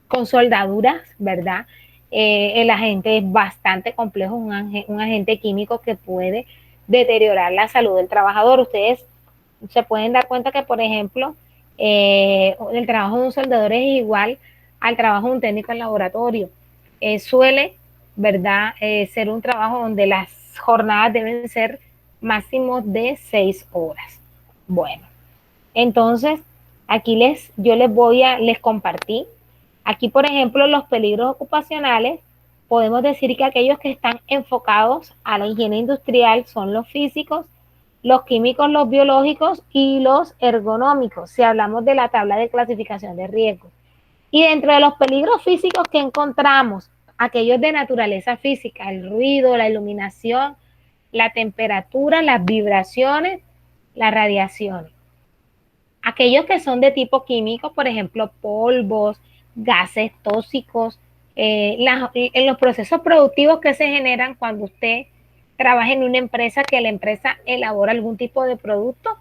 con soldaduras, ¿verdad? El agente es bastante complejo, un agente químico que puede deteriorar la salud del trabajador. Ustedes se pueden dar cuenta que, por ejemplo, el trabajo de un soldador es igual al trabajo de un técnico en laboratorio. Suele, ¿verdad?, ser un trabajo donde las jornadas deben ser máximo de 6 horas. Bueno, Entonces, aquí les compartí. Aquí, por ejemplo, los peligros ocupacionales, podemos decir que aquellos que están enfocados a la higiene industrial son los físicos, los químicos, los biológicos y los ergonómicos, si hablamos de la tabla de clasificación de riesgos. Y dentro de los peligros físicos que encontramos, aquellos de naturaleza física, el ruido, la iluminación, la temperatura, las vibraciones, las radiaciones. Aquellos que son de tipo químico, por ejemplo, polvos, gases tóxicos, en los procesos productivos que se generan cuando usted trabaja en una empresa, que la empresa elabora algún tipo de producto,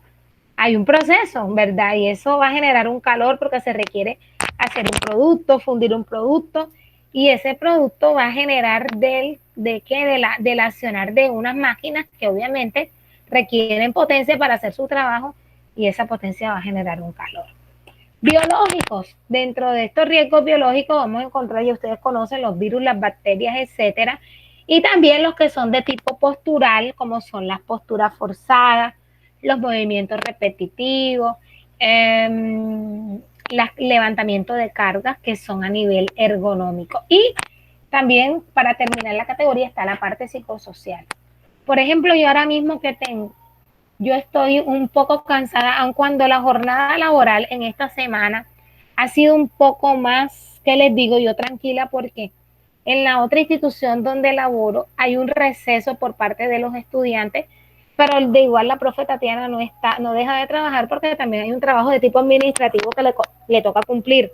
hay un proceso, ¿verdad? Y eso va a generar un calor porque se requiere hacer un producto, fundir un producto, y ese producto va a generar del accionar de unas máquinas que obviamente requieren potencia para hacer su trabajo, y esa potencia va a generar un calor. Biológicos, dentro de estos riesgos biológicos vamos a encontrar, ya ustedes conocen, los virus, las bacterias, etcétera, y también los que son de tipo postural, como son las posturas forzadas, los movimientos repetitivos, levantamiento de cargas que son a nivel ergonómico. Y también, para terminar la categoría, está la parte psicosocial. Por ejemplo, yo ahora mismo yo estoy un poco cansada, aun cuando la jornada laboral en esta semana ha sido un poco más, ¿qué les digo yo? Tranquila, porque en la otra institución donde laboro hay un receso por parte de los estudiantes, pero de igual la profe Tatiana no deja de trabajar, porque también hay un trabajo de tipo administrativo que le toca cumplir.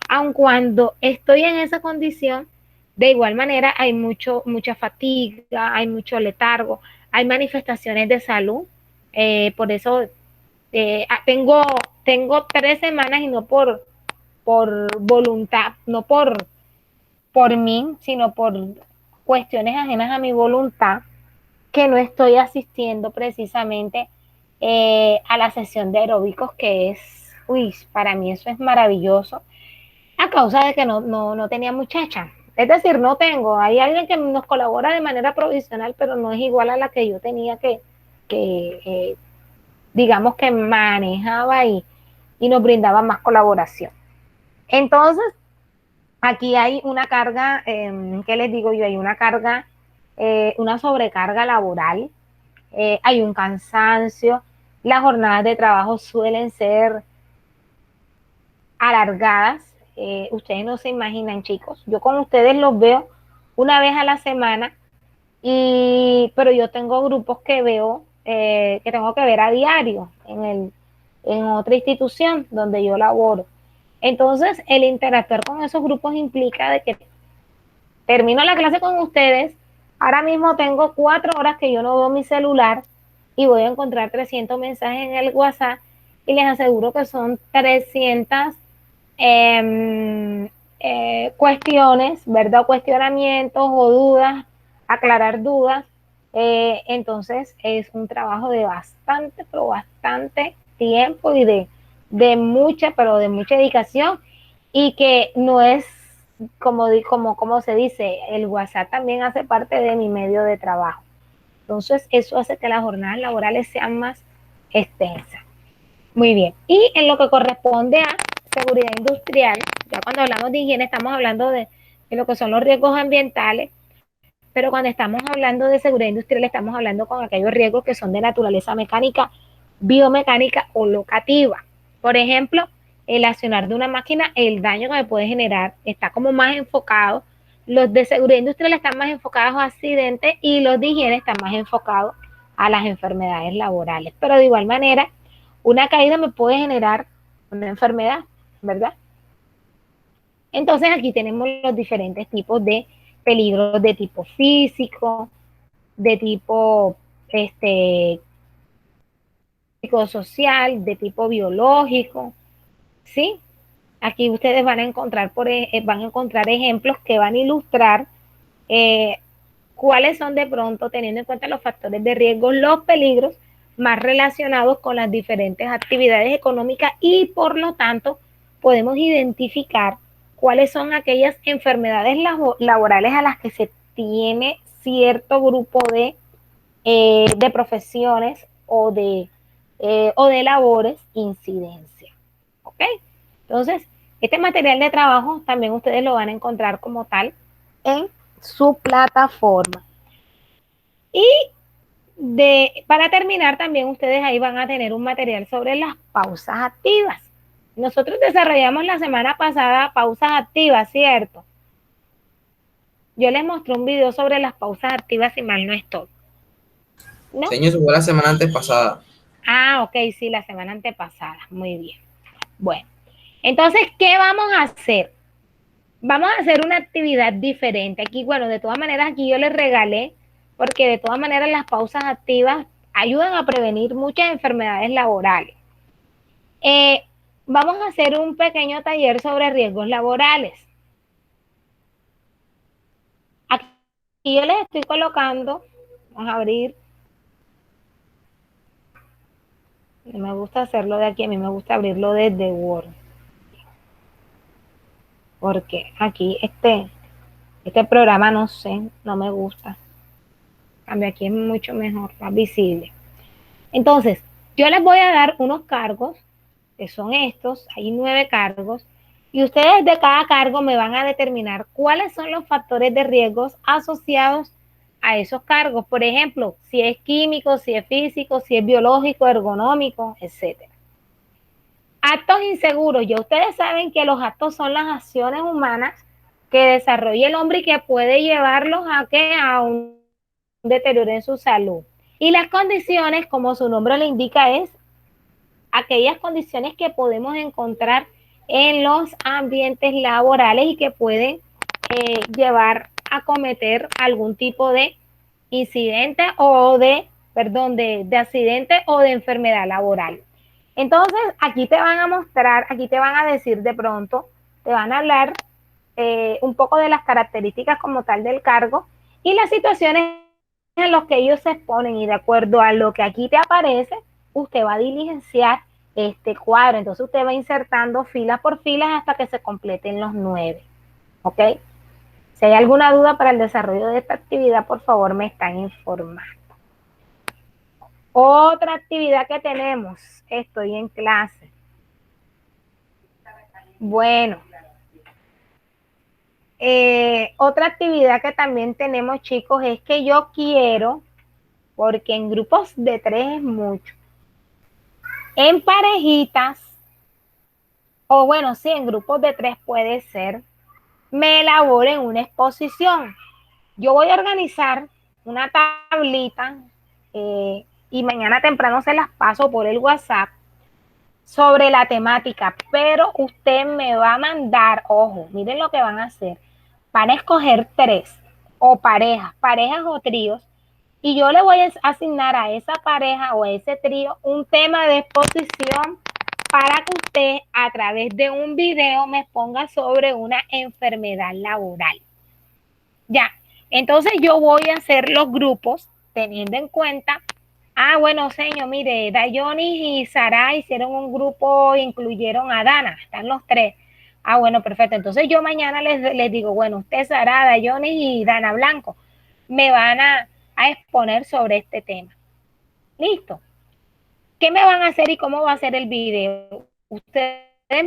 Aun cuando estoy en esa condición, de igual manera hay mucha fatiga, hay mucho letargo, hay manifestaciones de salud. Por eso tengo 3 semanas, y no por voluntad, no por mí, sino por cuestiones ajenas a mi voluntad, que no estoy asistiendo precisamente a la sesión de aeróbicos, que es, para mí eso es maravilloso, a causa de que no tenía muchacha. Es decir, no tengo, hay alguien que nos colabora de manera provisional, pero no es igual a la que yo tenía que digamos que manejaba y nos brindaba más colaboración. Entonces, aquí hay una carga, ¿qué les digo yo? Hay una carga, una sobrecarga laboral, hay un cansancio, las jornadas de trabajo suelen ser alargadas. Ustedes no se imaginan, chicos, yo con ustedes los veo una vez a la semana, pero yo tengo grupos que veo, que tengo que ver a diario en otra institución donde yo laboro. Entonces, el interactuar con esos grupos implica de que termino la clase con ustedes, ahora mismo tengo 4 horas que yo no veo mi celular, y voy a encontrar 300 mensajes en el WhatsApp, y les aseguro que son 300 cuestiones, ¿verdad? Cuestionamientos o dudas, aclarar dudas. Entonces es un trabajo de bastante, pero bastante tiempo, y de mucha dedicación, y que no es como se dice, el WhatsApp también hace parte de mi medio de trabajo. Entonces eso hace que las jornadas laborales sean más extensas. Muy bien. Y en lo que corresponde a seguridad industrial, ya cuando hablamos de higiene estamos hablando de lo que son los riesgos ambientales, pero cuando estamos hablando de seguridad industrial estamos hablando con aquellos riesgos que son de naturaleza mecánica, biomecánica o locativa. Por ejemplo, el accionar de una máquina, el daño que me puede generar está como más enfocado. Los de seguridad industrial están más enfocados a accidentes, y los de higiene están más enfocados a las enfermedades laborales. Pero de igual manera, una caída me puede generar una enfermedad, ¿verdad? Entonces aquí tenemos los diferentes tipos de peligros, de tipo físico, de tipo psicosocial, de tipo biológico, ¿sí? Aquí ustedes van a encontrar ejemplos que van a ilustrar cuáles son, de pronto, teniendo en cuenta los factores de riesgo, los peligros más relacionados con las diferentes actividades económicas, y por lo tanto podemos identificar cuáles son aquellas enfermedades laborales a las que se tiene cierto grupo de profesiones o de o de labores incidencia. ¿Ok? Entonces, este material de trabajo también ustedes lo van a encontrar como tal en su plataforma. Y para terminar, también ustedes ahí van a tener un material sobre las pausas activas. Nosotros desarrollamos la semana pasada pausas activas, ¿cierto? Yo les mostré un video sobre las pausas activas, si mal no estoy. ¿No? Señor, eso fue la semana antes pasada. Ah, ok, sí, la semana antepasada. Muy bien. Bueno, entonces, ¿qué vamos a hacer? Vamos a hacer una actividad diferente. Aquí, bueno, de todas maneras, aquí yo les regalé, porque de todas maneras las pausas activas ayudan a prevenir muchas enfermedades laborales. Vamos a hacer un pequeño taller sobre riesgos laborales. Aquí yo les estoy colocando, vamos a abrir. No me gusta hacerlo de aquí, a mí me gusta abrirlo desde Word. Porque aquí este programa, no sé, no me gusta. Cambio, aquí es mucho mejor, más visible. Entonces, yo les voy a dar unos cargos, que son estos, hay 9 cargos, y ustedes de cada cargo me van a determinar cuáles son los factores de riesgos asociados a esos cargos. Por ejemplo, si es químico, si es físico, si es biológico, ergonómico, etcétera. Actos inseguros. Ya ustedes saben que los actos son las acciones humanas que desarrolla el hombre y que puede llevarlos a un deterioro en su salud. Y las condiciones, como su nombre le indica, es aquellas condiciones que podemos encontrar en los ambientes laborales y que pueden llevar a cometer algún tipo de incidente o de accidente o de enfermedad laboral. Entonces, aquí te van a mostrar, aquí te van a decir de pronto, te van a hablar un poco de las características como tal del cargo y las situaciones en las que ellos se exponen, y de acuerdo a lo que aquí te aparece, usted va a diligenciar este cuadro. Entonces usted va insertando filas por filas hasta que se completen los 9. ¿Ok? Si hay alguna duda para el desarrollo de esta actividad, por favor me están informando. Otra actividad que tenemos, estoy en clase. Bueno, otra actividad que también tenemos, chicos, es que yo quiero, porque en grupos de 3 es mucho, en parejitas, o bueno, sí, en grupos de 3 puede ser, me elaboren una exposición. Yo voy a organizar una tablita y mañana temprano se las paso por el WhatsApp sobre la temática, pero usted me va a mandar, ojo, miren lo que van a hacer, van a escoger 3 o parejas o tríos, y yo le voy a asignar a esa pareja o a ese trío un tema de exposición para que usted a través de un video me exponga sobre una enfermedad laboral. Ya, entonces yo voy a hacer los grupos teniendo en cuenta, bueno, señor, mire, Dayonis y Sara hicieron un grupo, incluyeron a Dana, están los 3. Bueno, perfecto. Entonces yo mañana les digo, bueno, usted, Sara, Dayonis y Dana Blanco, me van a exponer sobre este tema. ¿Listo? ¿Qué me van a hacer y cómo va a ser el video? Ustedes me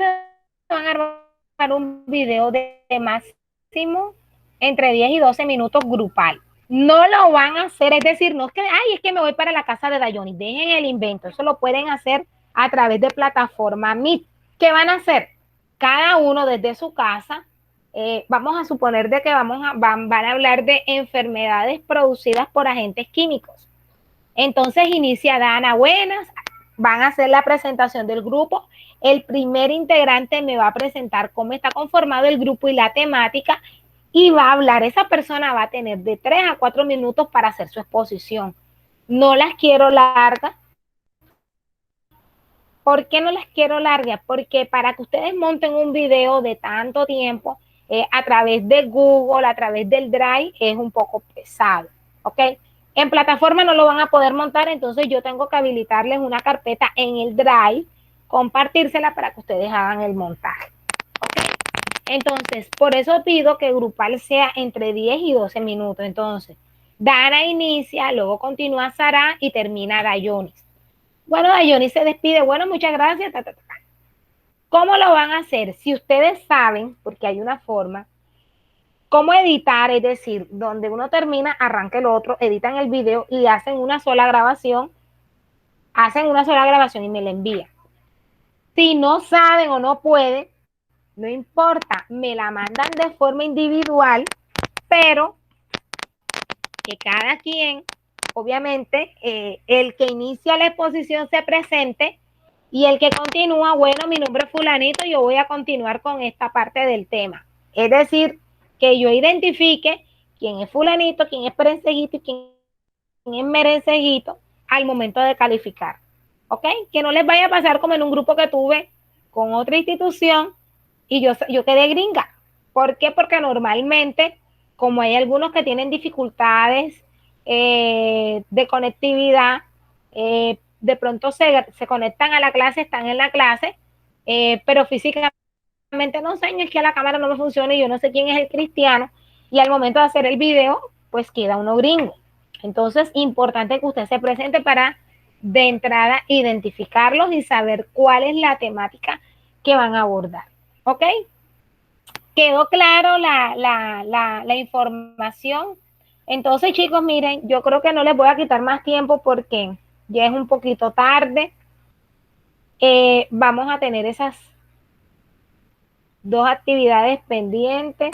van a armar un video de máximo entre 10 y 12 minutos grupal. No lo van a hacer, es decir, no es que, es que me voy para la casa de Dayoni. Dejen el invento, eso lo pueden hacer a través de plataforma Meet. ¿Qué van a hacer? Cada uno desde su casa, vamos a suponer de que van a hablar de enfermedades producidas por agentes químicos. Entonces inicia Dana, buenas, van a hacer la presentación del grupo. El primer integrante me va a presentar cómo está conformado el grupo y la temática, y va a hablar. Esa persona va a tener de 3 a 4 minutos para hacer su exposición. No las quiero largas. ¿Por qué no las quiero largas? Porque para que ustedes monten un video de tanto tiempo a través de Google, a través del Drive, es un poco pesado, ¿ok? En plataforma no lo van a poder montar, entonces yo tengo que habilitarles una carpeta en el Drive, compartírsela para que ustedes hagan el montaje, ¿ok? Entonces, por eso pido que grupal sea entre 10 y 12 minutos. Entonces, Dana inicia, luego continúa Sara y termina Dayonis. Bueno, Dayoni se despide. Bueno, muchas gracias. ¿Cómo lo van a hacer? Si ustedes saben, porque hay una forma, cómo editar, es decir, donde uno termina, arranca el otro, editan el video y hacen una sola grabación y me la envían. Si no saben o no pueden, no importa, me la mandan de forma individual, pero que cada quien, obviamente, el que inicia la exposición se presente y el que continúa, bueno, mi nombre es fulanito, yo voy a continuar con esta parte del tema. Es decir, que yo identifique quién es fulanito, quién es perensejito y quién es merencejito al momento de calificar. ¿Ok? Que no les vaya a pasar como en un grupo que tuve con otra institución y yo quedé gringa. ¿Por qué? Porque normalmente, como hay algunos que tienen dificultades de conectividad, de pronto se conectan a la clase, están en la clase, pero físicamente no sé, es que a la cámara no me funciona y yo no sé quién es el cristiano, y al momento de hacer el video, pues queda uno gringo. Entonces, importante que usted se presente para de entrada identificarlos y saber cuál es la temática que van a abordar. ¿Ok? ¿Quedó claro la información? Entonces, chicos, miren, yo creo que no les voy a quitar más tiempo porque ya es un poquito tarde. Vamos a tener esas 2 actividades pendientes.